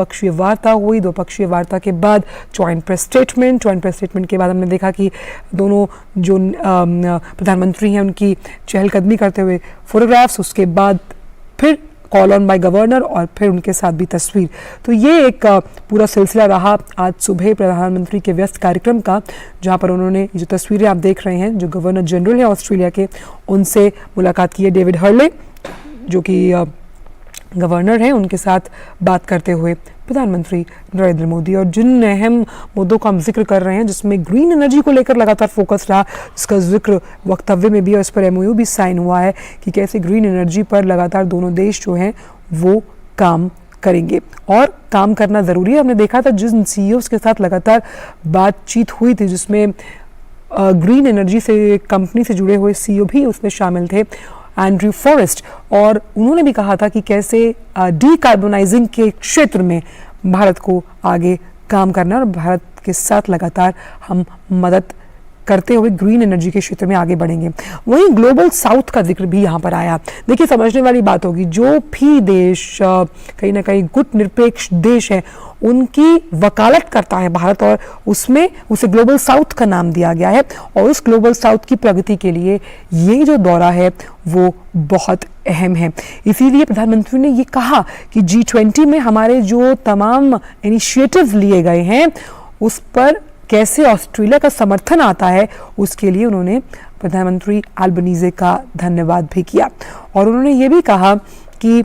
पक्षीय वार्ता हुई। द्विपक्षीय वार्ता के बाद जॉइंट प्रेस स्टेटमेंट के बाद हमने देखा कि दोनों जो प्रधानमंत्री हैं उनकी चहलकदमी करते हुए फोटोग्राफ्स, उसके बाद फिर कॉल ऑन बाय गवर्नर और फिर उनके साथ भी तस्वीर। तो ये एक पूरा सिलसिला रहा आज सुबह प्रधानमंत्री के व्यस्त कार्यक्रम का, जहां पर उन्होंने जो तस्वीरें आप देख रहे हैं, जो गवर्नर जनरल है ऑस्ट्रेलिया के, उनसे मुलाकात की है। डेविड हर्ले जो कि गवर्नर हैं, उनके साथ बात करते हुए प्रधानमंत्री नरेंद्र मोदी, और जिन अहम मुद्दों का हम जिक्र कर रहे हैं जिसमें ग्रीन एनर्जी को लेकर लगातार फोकस रहा, जिसका जिक्र वक्तव्य में भी और इस पर एमओयू भी साइन हुआ है कि कैसे ग्रीन एनर्जी पर लगातार दोनों देश जो हैं वो काम करेंगे और काम करना ज़रूरी है। हमने देखा था जिन सीईओज़ के साथ लगातार बातचीत हुई थी, जिसमें ग्रीन एनर्जी से कंपनी से जुड़े हुए सीईओ भी उसमें शामिल थे, एंड्रयू फॉरेस्ट, और उन्होंने भी कहा था कि कैसे डीकार्बोनाइजिंग के क्षेत्र में भारत को आगे काम करना और भारत के साथ लगातार हम मदद करते हुए ग्रीन एनर्जी के क्षेत्र में आगे बढ़ेंगे। वहीं ग्लोबल साउथ का जिक्र भी यहाँ पर आया। देखिए, समझने वाली बात होगी, जो भी देश कहीं ना कहीं गुटनिरपेक्ष देश है उनकी वकालत करता है भारत, और उसमें उसे ग्लोबल साउथ का नाम दिया गया है, और उस ग्लोबल साउथ की प्रगति के लिए ये जो दौरा है वो बहुत अहम है। इसीलिए प्रधानमंत्री ने ये कहा कि G20 में हमारे जो तमाम इनिशिएटिव लिए गए हैं उस पर कैसे ऑस्ट्रेलिया का समर्थन आता है, उसके लिए उन्होंने प्रधानमंत्री अल्बनीज़े का धन्यवाद भी किया। और उन्होंने ये भी कहा कि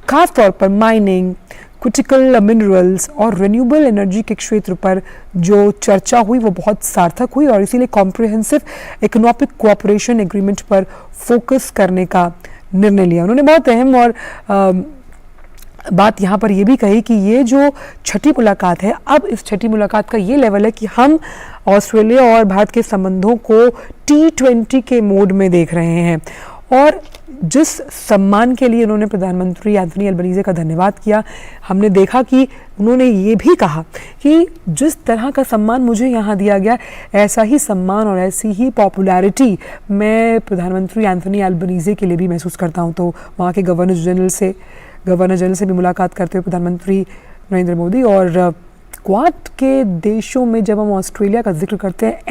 खास तौर पर माइनिंग, क्रिटिकल मिनरल्स और रिन्यूएबल एनर्जी के क्षेत्र पर जो चर्चा हुई वो बहुत सार्थक हुई, और इसीलिए कॉम्प्रिहेंसिव इकोनॉमिक कोऑपरेशन एग्रीमेंट पर फोकस करने का निर्णय लिया। उन्होंने बहुत अहम और बात यहाँ पर यह भी कही कि ये जो छठी मुलाकात है, अब इस छठी मुलाकात का ये लेवल है कि हम ऑस्ट्रेलिया और भारत के संबंधों को T20 के मोड में देख रहे हैं। और जिस सम्मान के लिए उन्होंने प्रधानमंत्री एंथनी अल्बनीज़े का धन्यवाद किया, हमने देखा कि उन्होंने ये भी कहा कि जिस तरह का सम्मान मुझे यहाँ दिया गया, ऐसा ही सम्मान और ऐसी ही पॉपुलैरिटी मैं प्रधानमंत्री एंथनी अल्बनीज़े के लिए भी महसूस करता हूँ। तो वहाँ के गवर्नर जनरल से भी मुलाकात करते हुए प्रधानमंत्री नरेंद्र मोदी, और क्वाड के देशों में जब हम ऑस्ट्रेलिया का जिक्र करते हैं